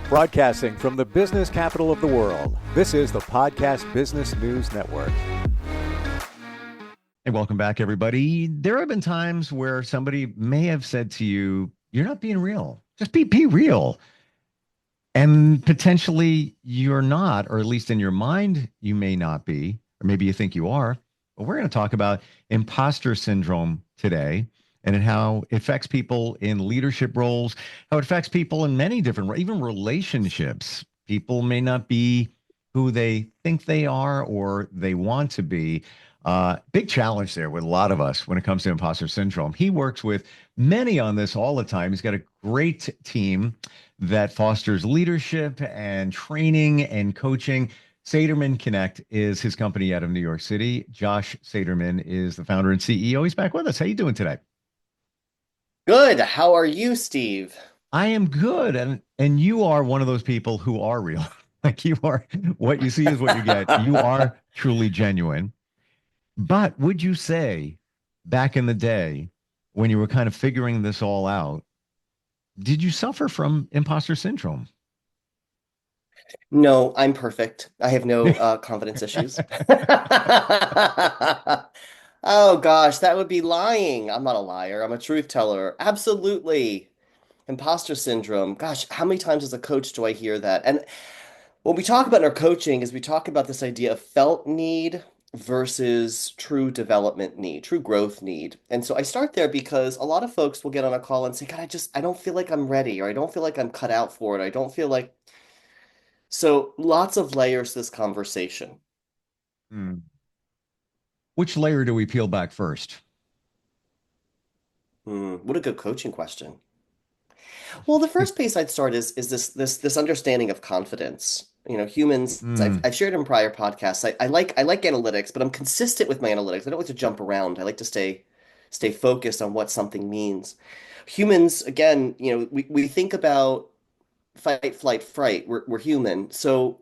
Broadcasting from the business capital of the world, this is the Podcast Business News Network. Hey, welcome back, everybody. There have been times where somebody may have said to you, "You're not being real. Just be real." And potentially you're not, or at least in your mind, you may not be, or maybe you think you are. But we're going to talk about imposter syndrome today and how it affects people in leadership roles, how it affects people in many different, even relationships. People may not be who they think they are or they want to be. Big challenge there with a lot of us when it comes to imposter syndrome. He works with many on this all the time. He's got a great team that fosters leadership and training and coaching. Saterman Connect is his company out of New York City. Josh Saterman is the founder and CEO. He's back with us. How you doing today? Good. How are you, Steve? I am good. And you are one of those people who are real. Like you are, what you see is what you get. You are truly genuine. But would you say back in the day when you were kind of figuring this all out, did you suffer from imposter syndrome? No, I'm perfect. I have no confidence issues. Oh gosh, that would be lying. I'm not a liar. I'm a truth teller. Absolutely. Imposter syndrome. Gosh, how many times as a coach do I hear that? And what we talk about in our coaching is we talk about this idea of felt need versus true development need, true growth need. And so I start there because a lot of folks will get on a call and say, God, I don't feel like I'm ready, or I don't feel like I'm cut out for it. I don't feel like. So lots of layers to this conversation. Hmm. Which layer do we peel back first? What a good coaching question. Well, the first place I'd start is this understanding of confidence. You know, humans, Hmm. I've shared in prior podcasts. I like analytics, but I'm consistent with my analytics. I don't like to jump around. I like to stay focused on what something means. Humans, again, we think about fight, flight, fright. We're human. So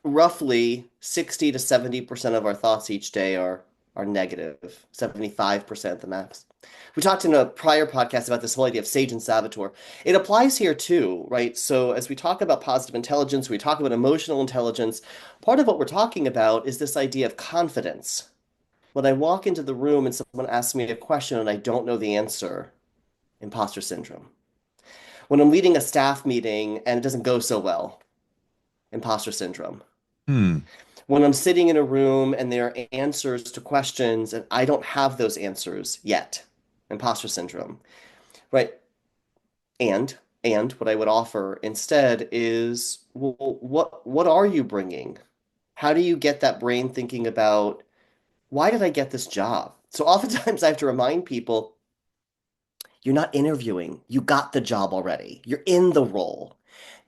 roughly 60 to 70% of our thoughts each day are negative, 75% at the max. We talked in a prior podcast about this whole idea of sage and saboteur. It applies here too, right? So as we talk about positive intelligence, we talk about emotional intelligence, part of what we're talking about is this idea of confidence. When I walk into the room and someone asks me a question and I don't know the answer, imposter syndrome. When I'm leading a staff meeting and it doesn't go so well, imposter syndrome. Hmm. When I'm sitting in a room and there are answers to questions and I don't have those answers yet, imposter syndrome, right? And and what I would offer instead is, well, what are you bringing? How do you get that brain thinking about why did I get this job? So oftentimes I have to remind people, you're not interviewing. You got the job already. You're in the role.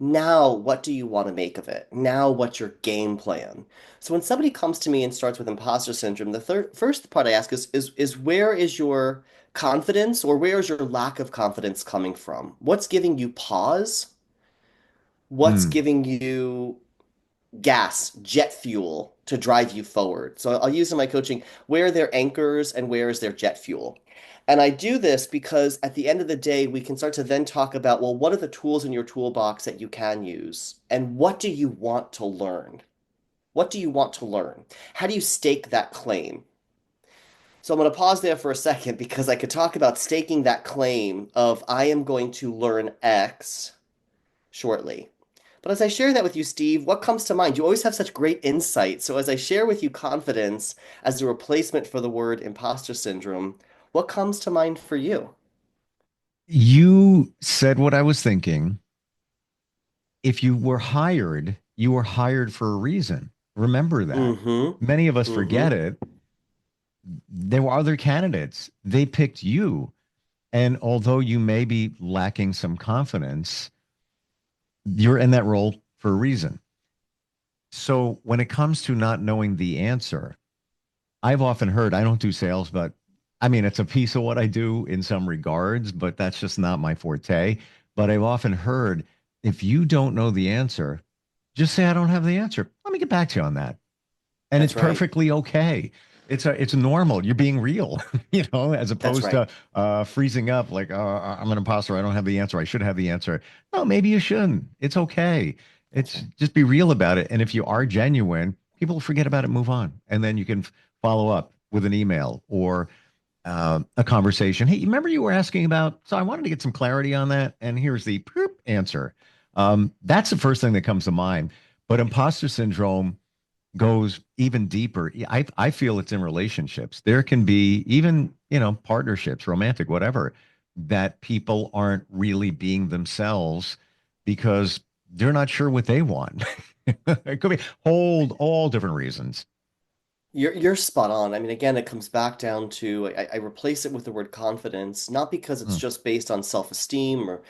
Now, what do you want to make of it? Now, what's your game plan? So when somebody comes to me and starts with imposter syndrome, the first part I ask is where is your confidence or where is your lack of confidence coming from? What's giving you pause? What's Hmm. giving you gas, jet fuel to drive you forward? So I'll use in my coaching where are their anchors and where is their jet fuel? And I do this because at the end of the day, we can start to then talk about, well, what are the tools in your toolbox that you can use? And what do you want to learn? What do you want to learn? How do you stake that claim? So I'm going to pause there for a second because I could talk about staking that claim of I am going to learn X shortly. But as I share that with you, Steve, what comes to mind? You always have such great insight. So as I share with you confidence as a replacement for the word imposter syndrome, what comes to mind for you? You said what I was thinking. If you were hired for a reason. Remember that. Mm-hmm. Many of us forget Mm-hmm. it. There were other candidates. They picked you. And although you may be lacking some confidence, you're in that role for a reason. So when it comes to not knowing the answer, I've often heard, I don't do sales, but I mean, it's a piece of what I do in some regards, but that's just not my forte. But I've often heard, if you don't know the answer, just say, I don't have the answer. Let me get back to you on that. And it's That's right. perfectly okay. It's normal. You're being real, as That's opposed right. to freezing up like, I'm an imposter. I don't have the answer. I should have the answer. No, maybe you shouldn't. It's okay. That's It's right. just be real about it. And if you are genuine, people forget about it, move on. And then you can follow up with an email or a conversation. Hey, remember you were asking about, so I wanted to get some clarity on that. And here's the poop answer. That's the first thing that comes to mind. But imposter syndrome goes even deeper. Yeah, I feel it's in relationships. There can be even, partnerships, romantic, whatever, that people aren't really being themselves because they're not sure what they want. It could be hold all different reasons. You're spot on. I mean, again, it comes back down to I replace it with the word confidence, not because it's Hmm. just based on self-esteem or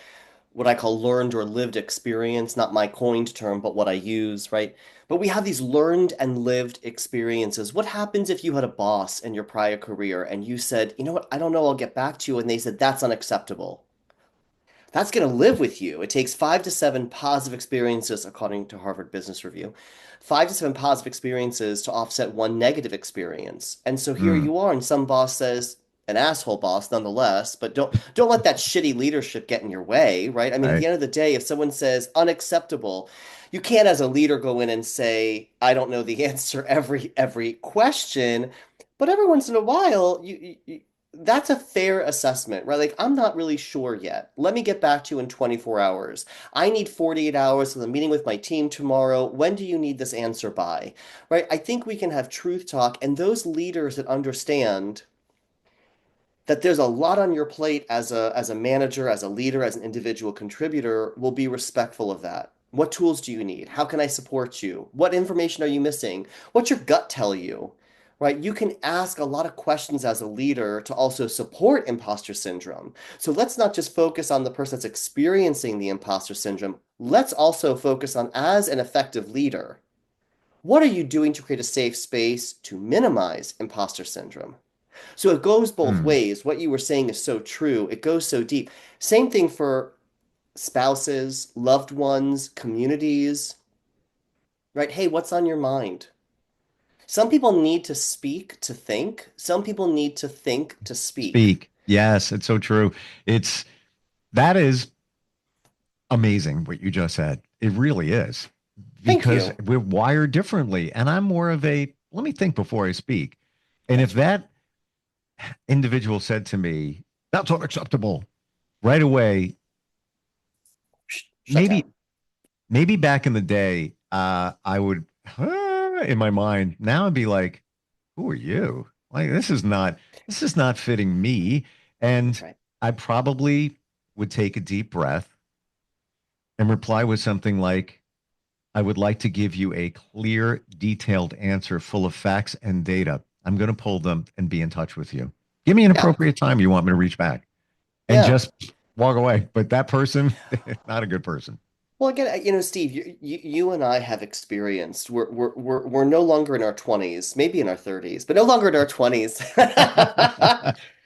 what I call learned or lived experience, not my coined term, but what I use, right? But we have these learned and lived experiences. What happens if you had a boss in your prior career and you said, you know what, I don't know, I'll get back to you, and they said that's unacceptable? That's going to live with you. It takes 5 to 7 positive experiences, according to Harvard Business Review, 5 to 7 positive experiences to offset one negative experience. And so here Hmm. you are, and some boss says, an asshole boss nonetheless, but don't let that shitty leadership get in your way, right? I mean, at the Right. end of the day, if someone says unacceptable, you can't as a leader go in and say, I don't know the answer every question, but every once in a while, that's a fair assessment, right? Like, I'm not really sure yet. Let me get back to you in 24 hours. I need 48 hours for the meeting with my team tomorrow. When do you need this answer by? Right? I think we can have truth talk, and those leaders that understand that there's a lot on your plate as a manager, as a leader, as an individual contributor will be respectful of that. What tools do you need? How can I support you? What information are you missing? What's your gut tell you? Right? You can ask a lot of questions as a leader to also support imposter syndrome. So let's not just focus on the person that's experiencing the imposter syndrome. Let's also focus on, as an effective leader, what are you doing to create a safe space to minimize imposter syndrome? So it goes both Hmm. ways. What you were saying is so true. It goes so deep. Same thing for spouses, loved ones, communities, right? Hey, what's on your mind? Some people need to speak to think. Some people need to think to speak. Speak. Yes, it's so true. It's that is amazing what you just said. It really is Thank because you. we're wired differently. And I'm more of a let me think before I speak. And if That's right. that individual said to me, that's unacceptable right away, Shut maybe, down. maybe back in the day, I would, in my mind, now I'd be like, who are you? Like, this is not fitting me. That's And right. I probably would take a deep breath and reply with something like, I would like to give you a clear, detailed answer full of facts and data. I'm going to pull them and be in touch with you. Give me an Yeah. appropriate time you want me to reach back and Yeah. just walk away. But that person, not a good person. Well, again, Steve, you and I have experienced. We're no longer in our 20s, maybe in our 30s, but no longer in our 20s.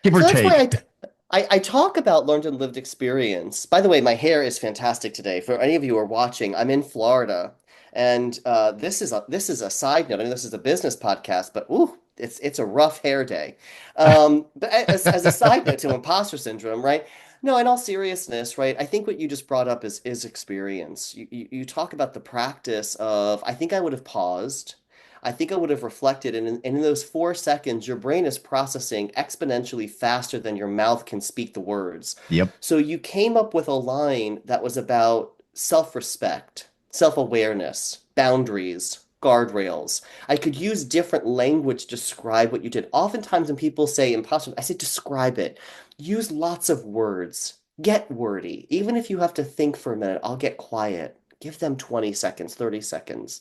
Give or So that's why take. I talk about learned and lived experience. By the way, my hair is fantastic today. For any of you who are watching, I'm in Florida, and this is a side note. I mean, this is a business podcast, but ooh, it's a rough hair day. But as a side note to imposter syndrome, right? No, in all seriousness, right? I think what you just brought up is experience. You talk about the practice of, I think I would have paused. I think I would have reflected, and in those 4 seconds, your brain is processing exponentially faster than your mouth can speak the words. Yep. So you came up with a line that was about self-respect, self-awareness, boundaries, guardrails. I could use different language to describe what you did. Oftentimes when people say impossible, I say describe it. Use lots of words. Get wordy. Even if you have to think for a minute, I'll get quiet. Give them 20 seconds, 30 seconds.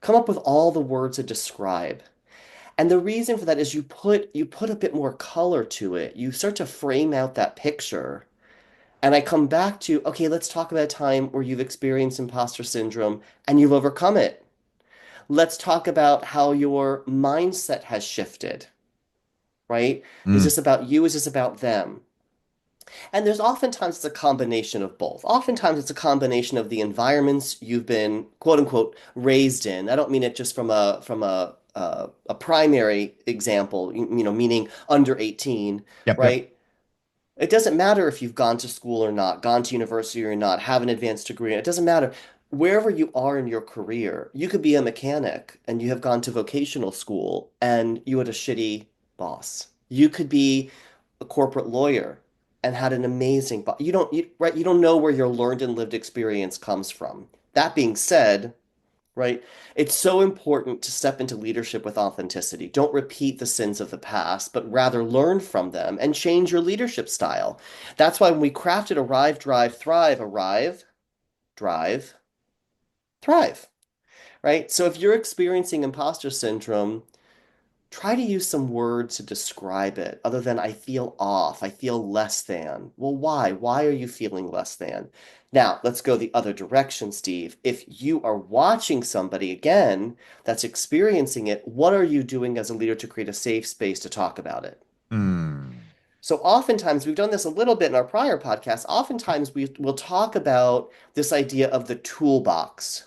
Come up with all the words to describe. And the reason for that is you put a bit more color to it. You start to frame out that picture. And I come back to, okay, let's talk about a time where you've experienced imposter syndrome and you've overcome it. Let's talk about how your mindset has shifted, right? Is Mm, this about you? Is this about them? And there's oftentimes it's a combination of both. Oftentimes it's a combination of the environments you've been quote unquote raised in. I don't mean it just from a a primary example, meaning under 18, Yep, yep. right? It doesn't matter if you've gone to school or not, gone to university or not, have an advanced degree. It doesn't matter. Wherever you are in your career, you could be a mechanic and you have gone to vocational school and you had a shitty boss. You could be a corporate lawyer and had an amazing boss. Right? You don't know where your learned and lived experience comes from. That being said, right? It's so important to step into leadership with authenticity. Don't repeat the sins of the past, but rather learn from them and change your leadership style. That's why when we crafted Drive, Thrive, right? So if you're experiencing imposter syndrome, try to use some words to describe it other than I feel off, I feel less than. Well, why? Why are you feeling less than? Now, let's go the other direction, Steve. If you are watching somebody again that's experiencing it, what are you doing as a leader to create a safe space to talk about it? Mm. So oftentimes, we've done this a little bit in our prior podcasts. Oftentimes, we will talk about this idea of the toolbox.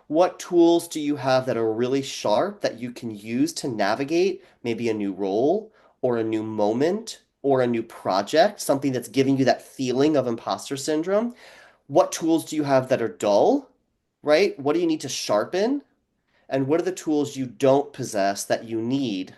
What tools do you have that are really sharp that you can use to navigate maybe a new role or a new moment or a new project, something that's giving you that feeling of imposter syndrome? What tools do you have that are dull, right? What do you need to sharpen? And what are the tools you don't possess that you need?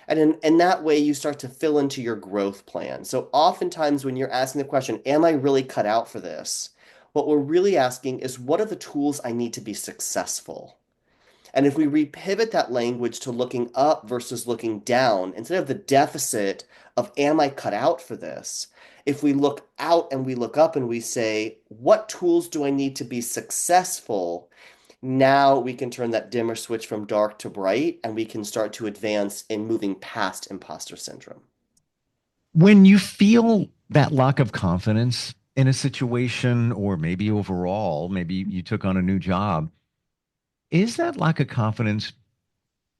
And in that way, you start to fill into your growth plan. So oftentimes when you're asking the question, am I really cut out for this? What we're really asking is, what are the tools I need to be successful? And if we repivot that language to looking up versus looking down, instead of the deficit of, am I cut out for this? If we look out and we look up and we say, what tools do I need to be successful? Now we can turn that dimmer switch from dark to bright and we can start to advance in moving past imposter syndrome. When you feel that lack of confidence in a situation, or maybe overall, maybe you took on a new job, is that lack of confidence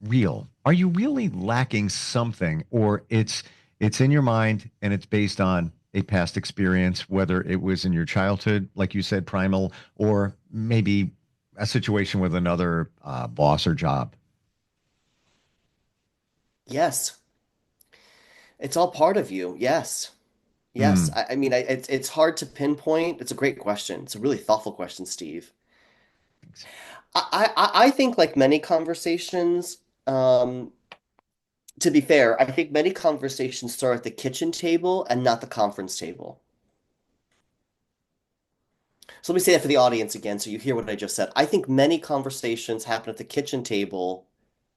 real? Are you really lacking something, or it's in your mind and it's based on a past experience, whether it was in your childhood, like you said, primal, or maybe a situation with another boss or job? Yes, it's all part of you. Yes. Yes. Mm. I mean, it's hard to pinpoint. It's a great question. It's a really thoughtful question, Steve. Thanks. I think like many conversations, um, to be fair, I think many conversations start at the kitchen table and not the conference table. So let me say that for the audience again, so you hear what I just said. I think many conversations happen at the kitchen table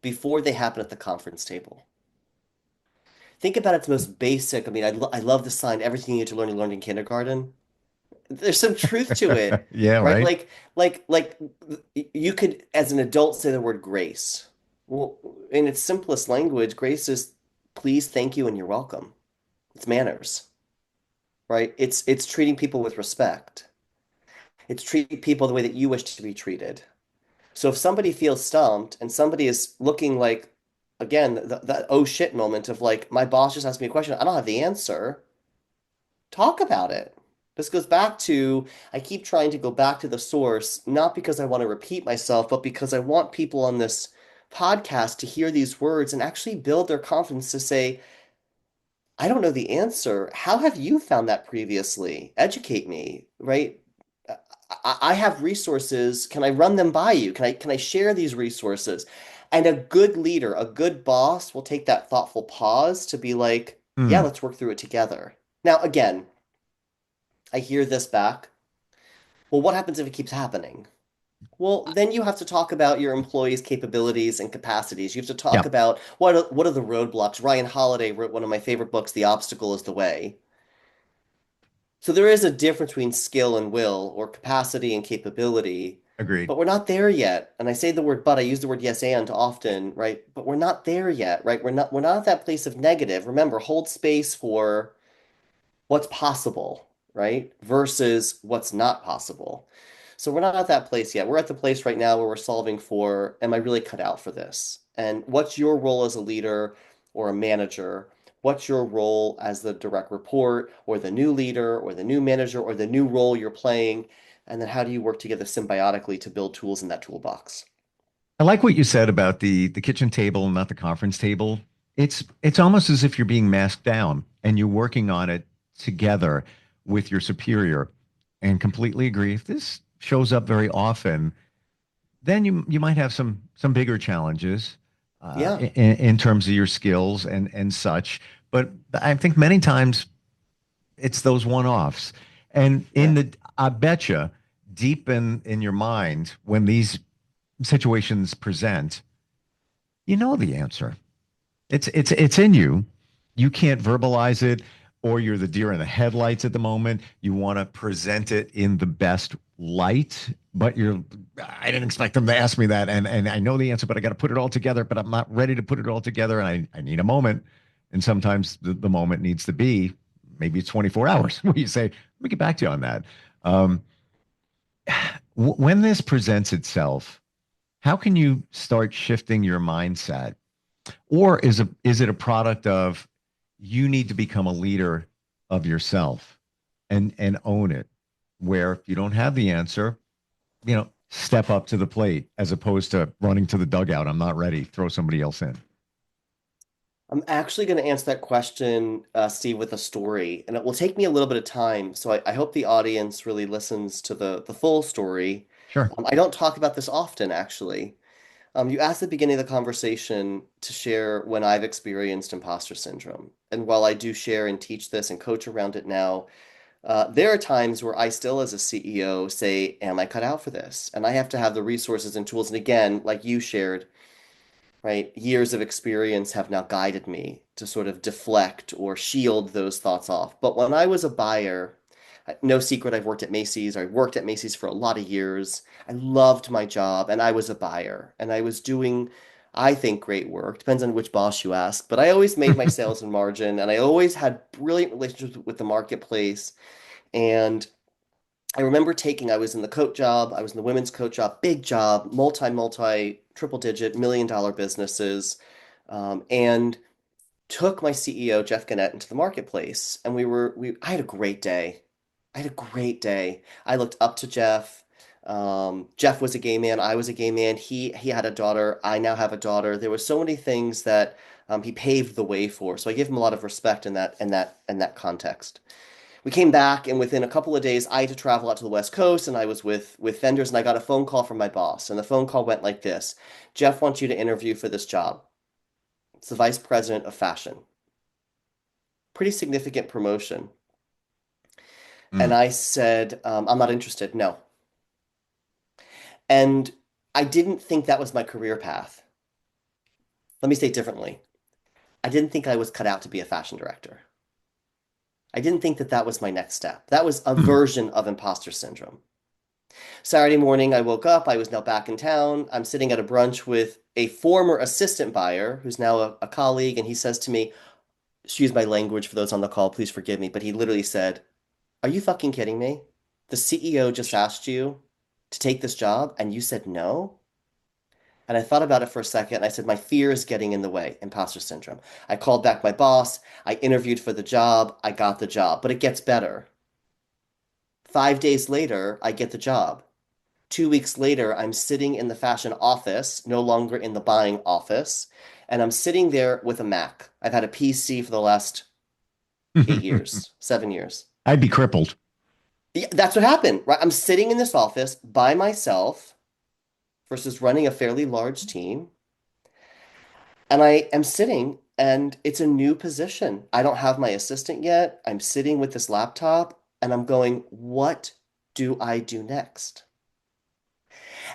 before they happen at the conference table. Think about its most basic. I mean, I love the sign, everything you need to learn, you learned in kindergarten. There's some truth to it, Yeah, right? right. Like you could, as an adult, say the word grace. Well, in its simplest language, grace is please, thank you, and you're welcome. It's manners, right? It's treating people with respect. It's treating people the way that you wish to be treated. So if somebody feels stumped and somebody is looking like, again, that oh shit moment of like, my boss just asked me a question, I don't have the answer, talk about it. This goes back to, I keep trying to go back to the source, not because I want to repeat myself, but because I want people on this podcast to hear these words and actually build their confidence to say, I don't know the answer. How have you found that previously? Educate me, right? I have resources. Can I run them by you? Can I share these resources? And a good leader, a good boss will take that thoughtful pause to be like, yeah, Mm. let's work through it together. Now, again, I hear this back. Well, what happens if it keeps happening? Well, then you have to talk about your employees' capabilities and capacities. You have to talk Yeah, about what are the roadblocks. Ryan Holiday wrote one of my favorite books, The Obstacle is the Way. So there is a difference between skill and will, or capacity and capability, agreed. but we're not there yet. And I say the word but, I use the word yes and often, right? But we're not there yet, right? We're not at that place of negative. Remember, hold space for what's possible, right? Versus what's not possible. So we're not at that place yet. We're at the place right now where we're solving for, am I really cut out for this? And what's your role as a leader or a manager? What's your role as the direct report or the new leader or the new manager or the new role you're playing? And then how do you work together symbiotically to build tools in that toolbox? I like what you said about the kitchen table and not the conference table. It's almost as if you're being masked down and you're working on it together with your superior. And completely agree. If this shows up very often, then you might have some bigger challenges Yeah, in terms of your skills and such. But I think many times it's those one-offs. And yeah. I betcha deep in your mind when these situations present, you know the answer. It's in you. You can't verbalize it, or you're the deer in the headlights at the moment. You want to present it in the best light, but I didn't expect them to ask me that, and I know the answer, but I got to put it all together. But I'm not ready to put it all together, and I need a moment. And sometimes the moment needs to be maybe it's 24 hours where you say, "Let me get back to you on that." Um, when this presents itself, how can you start shifting your mindset? Or is it a product of you need to become a leader of yourself and own it? Where if you don't have the answer, step up to the plate as opposed to running to the dugout. I'm not ready. Throw somebody else in. I'm actually going to answer that question, Steve, with a story, and it will take me a little bit of time. So I hope the audience really listens to the full story. Sure. I don't talk about this often, actually. You asked at the beginning of the conversation to share when I've experienced imposter syndrome. And while I do share and teach this and coach around it now, there are times where I still, as a CEO, say, am I cut out for this? And I have to have the resources and tools. And again, like you shared, right, years of experience have now guided me to sort of deflect or shield those thoughts off. But when I was a buyer, no secret, I've worked at Macy's. I worked at Macy's for a lot of years. I loved my job and I was a buyer and I was doing, I think, great work. Depends on which boss you ask, but I always made my sales and margin and I always had brilliant relationships with the marketplace. And I remember I was in the coat job, I was in the women's coat job, big job, triple digit, $1 million businesses, and took my CEO, Jeff Gannett, into the marketplace. And I had a great day. I had a great day. I looked up to Jeff. Jeff was a gay man. I was a gay man. He had a daughter. I now have a daughter. There were so many things that he paved the way for. So I give him a lot of respect in that context. We came back, and within a couple of days, I had to travel out to the West Coast, and I was with vendors, and I got a phone call from my boss, and the phone call went like this: Jeff wants you to interview for this job. It's the vice president of fashion. Pretty significant promotion. And Mm. I said, I'm not interested. No. And I didn't think that was my career path. Let me say it differently. I didn't think I was cut out to be a fashion director. I didn't think that that was my next step. That was a Mm. version of imposter syndrome. Saturday morning, I woke up. I was now back in town. I'm sitting at a brunch with a former assistant buyer who's now a colleague. And he says to me, excuse my language for those on the call, please forgive me. But he literally said, are you fucking kidding me? The CEO just asked you to take this job and you said no? And I thought about it for a second and I said, my fear is getting in the way, imposter syndrome. I called back my boss. I interviewed for the job. I got the job, but it gets better. 5 days later, I get the job. 2 weeks later, I'm sitting in the fashion office, no longer in the buying office, and I'm sitting there with a Mac. I've had a PC for the last 8 years, 7 years. I'd be crippled. Yeah, that's what happened, right? I'm sitting in this office by myself versus running a fairly large team. And I am sitting and it's a new position. I don't have my assistant yet. I'm sitting with this laptop and I'm going, what do I do next?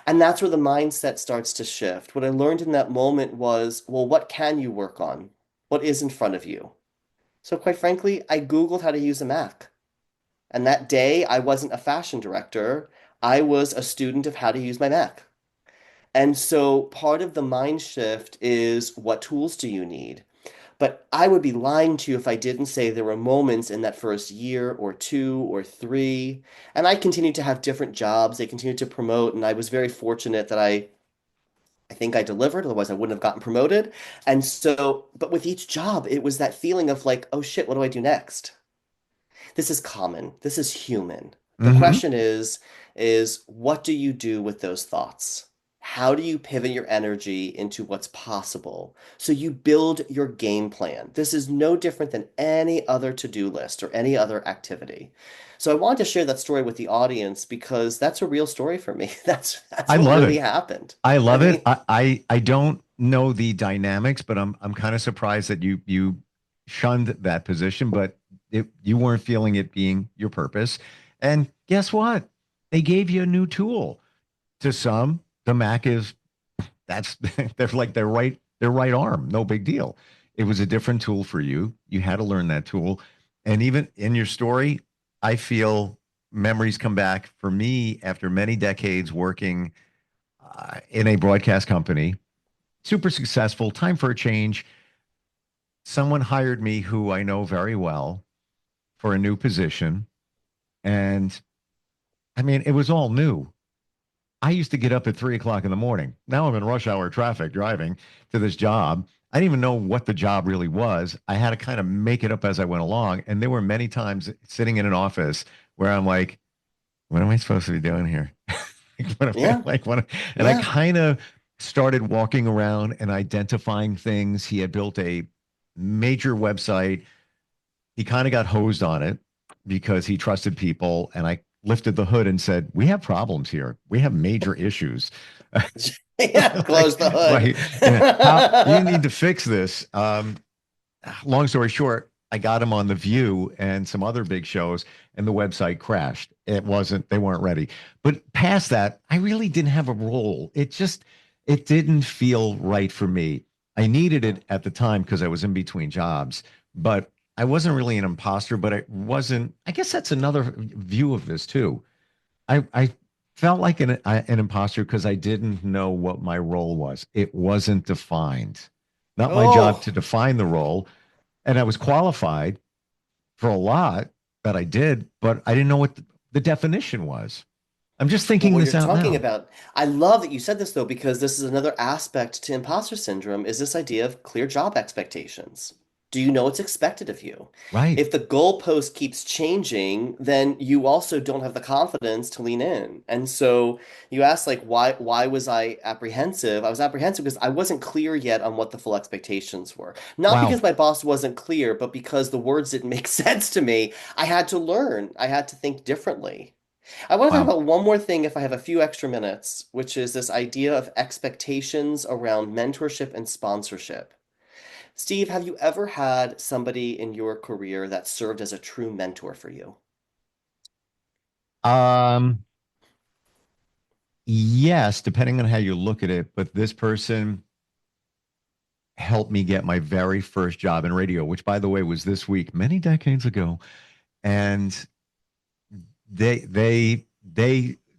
And that's where the mindset starts to shift. What I learned in that moment was, well, what can you work on? What is in front of you? So, quite frankly, I Googled how to use a Mac. And that day, I wasn't a fashion director. I was a student of how to use my Mac. And so part of the mind shift is what tools do you need? But I would be lying to you if I didn't say there were moments in that first year or two or three. And I continued to have different jobs. They continued to promote. And I was very fortunate that I think I delivered, otherwise I wouldn't have gotten promoted. And so, but with each job, it was that feeling of like, oh shit, what do I do next? This is common. This is human. The Hmm. question is what do you do with those thoughts? How do you pivot your energy into what's possible? So you build your game plan. This is no different than any other to-do list or any other activity. So I wanted to share that story with the audience because that's a real story for me. That's I what love really it. happened. I I love it. mean, I don't know the dynamics, but I'm kind of surprised that you shunned that position, but you weren't feeling it being your purpose. And guess what? They gave you a new tool. To some, the Mac is that's they're like their right arm, no big deal. It was a different tool for you. You had to learn that tool. And even in your story, I feel memories come back for me after many decades working in a broadcast company, super successful, time for a change. Someone hired me who I know very well for a new position. And I mean, it was all new. I used to get up at 3 o'clock in the morning. Now I'm in rush hour traffic driving to this job. I didn't even know what the job really was. I had to kind of make it up as I went along. And there were many times sitting in an office where I'm like, what am I supposed to be doing here? yeah, And I yeah. kind of started walking around and identifying things. He had built a major website. He kind of got hosed on it because he trusted people. And I lifted the hood and said, we have problems here. We have major issues. Yeah, close Like, the hood. right. Yeah. How you need to fix this. Long story short, I got him on The View and some other big shows, and the website crashed. They weren't ready. But past that, I really didn't have a role. It didn't feel right for me. I needed it at the time because I was in between jobs, but I wasn't really an imposter, but I wasn't. I guess that's another view of this too. I felt like an imposter because I didn't know what my role was. It wasn't defined. Not my job Oh, to define the role. And I was qualified for a lot that I did, but I didn't know what the definition was. I'm just well, thinking what this you're out talking now. about, I love that you said this though, because this is another aspect to imposter syndrome is this idea of clear job expectations. Do you know what's expected of you? Right. If the goalpost keeps changing, then you also don't have the confidence to lean in. And so you asked like why was I apprehensive? I was apprehensive because I wasn't clear yet on what the full expectations were. Not Wow. because my boss wasn't clear, but because the words didn't make sense to me. I had to learn. I had to think differently. I want to talk Wow. about one more thing if I have a few extra minutes, which is this idea of expectations around mentorship and sponsorship. Steve, have you ever had somebody in your career that served as a true mentor for you? Um, yes, depending on how you look at it, but this person helped me get my very first job in radio, which by the way was this week, many decades ago. And they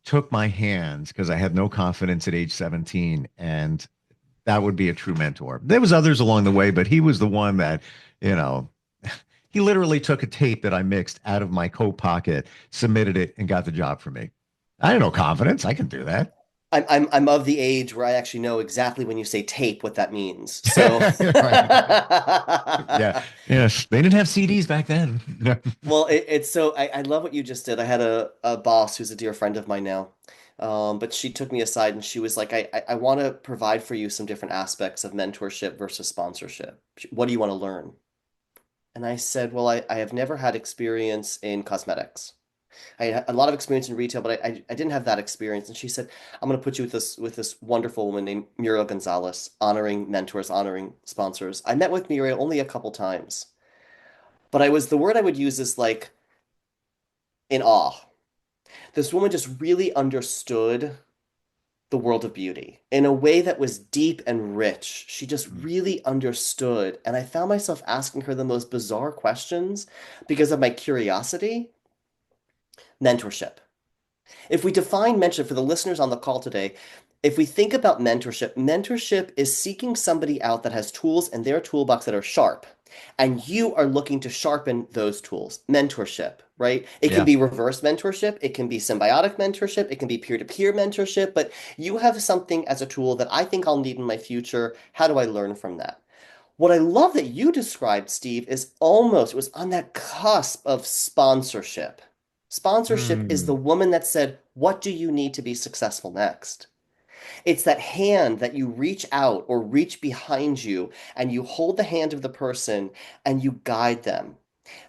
took my hands because I had no confidence at age 17, and that would be a true mentor. There was others along the way, but he was the one that, you know, he literally took a tape that I mixed out of my coat pocket, submitted it, and got the job for me. I had no confidence. I can do that. I'm of the age where I actually know exactly when you say tape what that means. So Right. Yeah. Yes. They didn't have CDs back then. well, it's so I love what you just did. I had a boss who's a dear friend of mine now. But she took me aside and she was like, I want to provide for you some different aspects of mentorship versus sponsorship. What do you want to learn? And I said, well, I have never had experience in cosmetics. I had a lot of experience in retail, but I didn't have that experience. And she said, I'm going to put you with this wonderful woman named Muriel Gonzalez, honoring mentors, honoring sponsors. I met with Muriel only a couple times, but the word I would use is like in awe. This woman just really understood the world of beauty in a way that was deep and rich. She just really understood. And I found myself asking her the most bizarre questions because of my curiosity. Mentorship. If we define mentorship for the listeners on the call today, if we think about mentorship, mentorship is seeking somebody out that has tools in their toolbox that are sharp, and you are looking to sharpen those tools. Mentorship, right? It can Yeah. be reverse mentorship, it can be symbiotic mentorship, it can be peer-to-peer mentorship, but you have something as a tool that I think I'll need in my future. How do I learn from that? What I love that you described, Steve, is it was on that cusp of sponsorship. Sponsorship is the Mm. woman that said, what do you need to be successful next? It's that hand that you reach out or reach behind you and you hold the hand of the person and you guide them.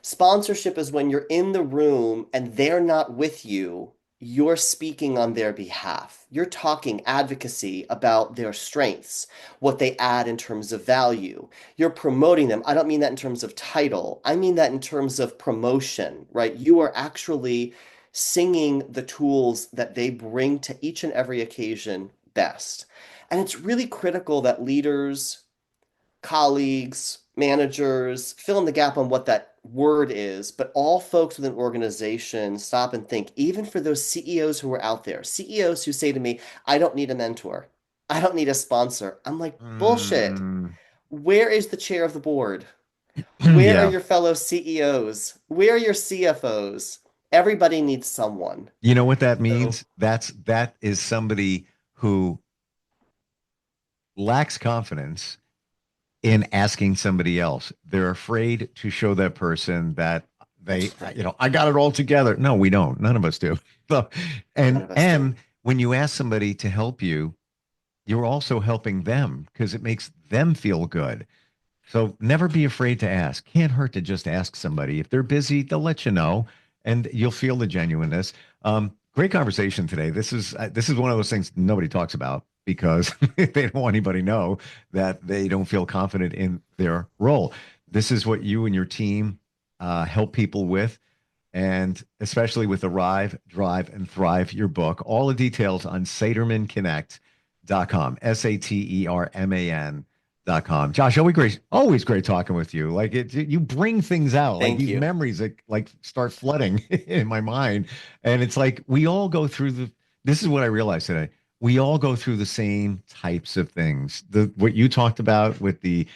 Sponsorship is when you're in the room and they're not with you, you're speaking on their behalf. You're talking advocacy about their strengths, what they add in terms of value. You're promoting them. I don't mean that in terms of title. I mean that in terms of promotion, right? You are actually singing the tools that they bring to each and every occasion best. And it's really critical that leaders, colleagues, managers, fill in the gap on what that word is, but all folks within organizations stop and think, even for those CEOs who are out there, CEOs who say to me, I don't need a mentor, I don't need a sponsor. I'm like, bullshit. Mm, Where is the chair of the board? Where are yeah. your fellow CEOs? Where are your CFOs? Everybody needs someone. You know what that So, means? That is somebody who lacks confidence in asking somebody else. They're afraid to show that person that they, that's right. I got it all together. No, we don't. None of us do. So, None and of us do. and when you ask somebody to help you, you're also helping them because it makes them feel good. So never be afraid to ask. Can't hurt to just ask somebody. If they're busy, they'll let you know, and you'll feel the genuineness. Great conversation today. This is one of those things nobody talks about because they don't want anybody to know that they don't feel confident in their role. This is what you and your team help people with, and especially with Arrive, Drive, and Thrive, your book. All the details on satermanconnect.com, saterman.com. Josh, always great talking with you. Like you bring things out, like Thank these you. memories that like start flooding in my mind. And it's like we all go through this is what I realized today. We all go through the same types of things. What you talked about with the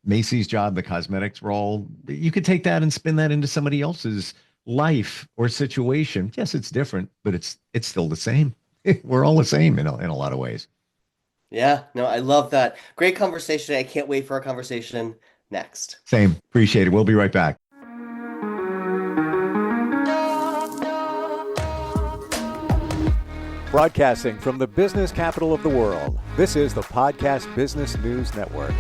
Macy's job, the cosmetics role, you could take that and spin that into somebody else's life or situation. Yes, it's different, but it's still the same. We're all the same in a lot of ways. Yeah, no, I love that. Great conversation. I can't wait for our conversation next. Same. Appreciate it. We'll be right back. Broadcasting from the business capital of the world, this is the Podcast Business News Network.